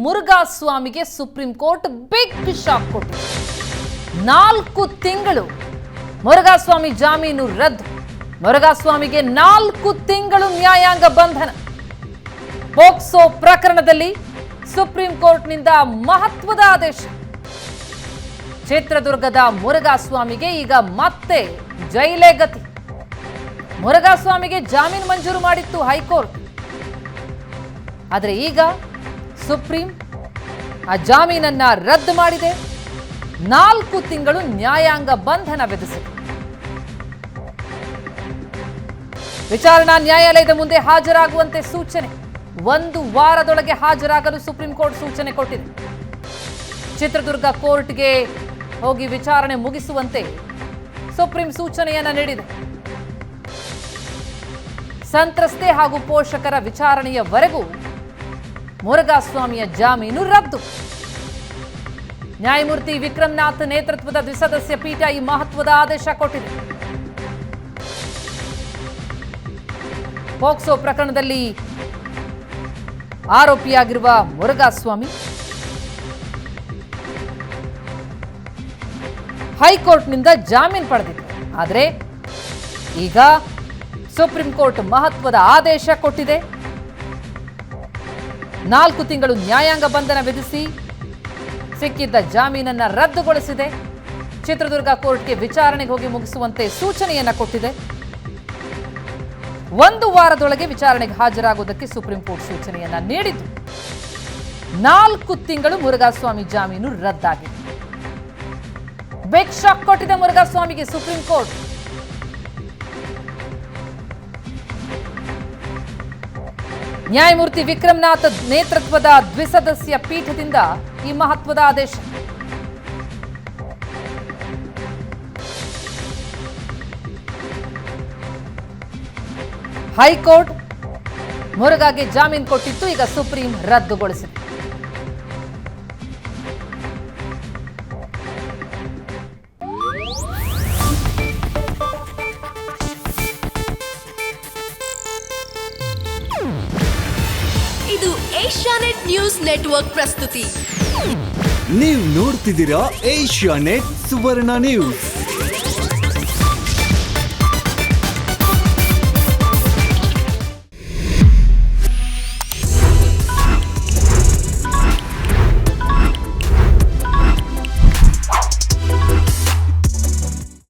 ಮುರುಘಾಸ್ವಾಮಿಗೆ supreme court big shock ಕೊಟ್ಟಿದೆ. 4 ತಿಂಗಳು ಮುರುಘಾಸ್ವಾಮಿ ಜಾಮೀನು ರದ್ದು. ಮುರುಘಾಸ್ವಾಮಿಗೆ 4 ತಿಂಗಳು ನ್ಯಾಯಾಂಗ ಬಂಧನ. ಪೋಕ್ಸೋ ಪ್ರಕರಣದಲ್ಲಿ ಸುಪ್ರೀಂ ಕೋರ್ಟ್ನಿಂದ ಮಹತ್ವದ ಆದೇಶ. ಚಿತ್ರದುರ್ಗದ ಮುರುಘಾಸ್ವಾಮಿಗೆ ಈಗ ಮತ್ತೆ ಜೈಲೇ ಗತಿ. ಮುರುಘಾಸ್ವಾಮಿಗೆ ಜಾಮೀನು ಮಂಜೂರು ಮಾಡಿತ್ತು ಹೈಕೋರ್ಟ್. ಆದರೆ ಈಗ ಸುಪ್ರೀಂ ಆ ಜಾಮೀನನ್ನ ರದ್ದು ಮಾಡಿದೆ. 4 ತಿಂಗಳು ನ್ಯಾಯಾಂಗ ಬಂಧನ ವಿಧಿಸಿದೆ. ವಿಚಾರಣಾ ನ್ಯಾಯಾಲಯದ ಮುಂದೆ ಹಾಜರಾಗುವಂತೆ ಸೂಚನೆ. 1 ವಾರದೊಳಗೆ ಹಾಜರಾಗಲು ಸುಪ್ರೀಂ ಕೋರ್ಟ್ ಸೂಚನೆ ಕೊಟ್ಟಿದೆ. ಚಿತ್ರದುರ್ಗ ಕೋರ್ಟ್ಗೆ ಹೋಗಿ ವಿಚಾರಣೆ ಮುಗಿಸುವಂತೆ ಸುಪ್ರೀಂ ಸೂಚನೆಯನ್ನ ನೀಡಿದೆ. ಸಂತ್ರಸ್ತೆ ಹಾಗೂ ಪೋಷಕರ ವಿಚಾರಣೆಯವರೆಗೂ ಮುರುಘಾಸ್ವಾಮಿಯ ಜಾಮೀನು ರದ್ದು. ನ್ಯಾಯಮೂರ್ತಿ ವಿಕ್ರಮ್ನಾಥ್ ನೇತೃತ್ವದ ದ್ವಿಸದಸ್ಯ ಪೀಠ ಈ ಮಹತ್ವದ ಆದೇಶ ಕೊಟ್ಟಿದೆ. ಪೋಕ್ಸೋ ಪ್ರಕರಣದಲ್ಲಿ ಆರೋಪಿಯಾಗಿರುವ ಮುರುಘಾಸ್ವಾಮಿ ಹೈಕೋರ್ಟ್ನಿಂದ ಜಾಮೀನು ಪಡೆದಿದೆ. ಆದರೆ ಈಗ ಸುಪ್ರೀಂ ಕೋರ್ಟ್ ಮಹತ್ವದ ಆದೇಶ ಕೊಟ್ಟಿದೆ. 4 ತಿಂಗಳು ನ್ಯಾಯಾಂಗ ಬಂಧನ ವಿಧಿಸಿ ಸಿಕ್ಕಿದ್ದ ಜಾಮೀನನ್ನ ರದ್ದುಗೊಳಿಸಿದೆ. ಚಿತ್ರದುರ್ಗ ಕೋರ್ಟ್ಗೆ ವಿಚಾರಣೆಗೆ ಹೋಗಿ ಮುಗಿಸುವಂತೆ ಸೂಚನೆಯನ್ನ ಕೊಟ್ಟಿದೆ. 1 ವಾರದೊಳಗೆ ವಿಚಾರಣೆಗೆ ಹಾಜರಾಗುವುದಕ್ಕೆ ಸುಪ್ರೀಂ ಕೋರ್ಟ್ ಸೂಚನೆಯನ್ನ ನೀಡಿದ್ದು 4 ತಿಂಗಳು ಮುರುಘಾಸ್ವಾಮಿ ಜಾಮೀನು ರದ್ದಾಗಿದೆ. ಬಿಗ್ ಶಾಕ್ ಕೊಟ್ಟಿದೆ ಮುರುಘಾಸ್ವಾಮಿಗೆ ಸುಪ್ರೀಂ ಕೋರ್ಟ್. ನ್ಯಾಯಮೂರ್ತಿ ವಿಕ್ರಮ್ನಾಥ್ ನೇತೃತ್ವದ ದ್ವಿಸದಸ್ಯ ಪೀಠದಿಂದ ಈ ಮಹತ್ವದ ಆದೇಶ. ಹೈಕೋರ್ಟ್ ಮುರುಘಾಗೆ ಜಾಮೀನು ಕೊಟ್ಟಿತ್ತು, ಈಗ ಸುಪ್ರೀಂ ರದ್ದುಗೊಳಿಸಿದೆ. ಇದು ಏಷ್ಯಾನೆಟ್ ನ್ಯೂಸ್ ನೆಟ್ವರ್ಕ್ ಪ್ರಸ್ತುತಿ. ನೀವು ನೋಡ್ತಿದ್ದೀರಾ ಏಷ್ಯಾನೆಟ್ ಸುವರ್ಣ ನ್ಯೂಸ್.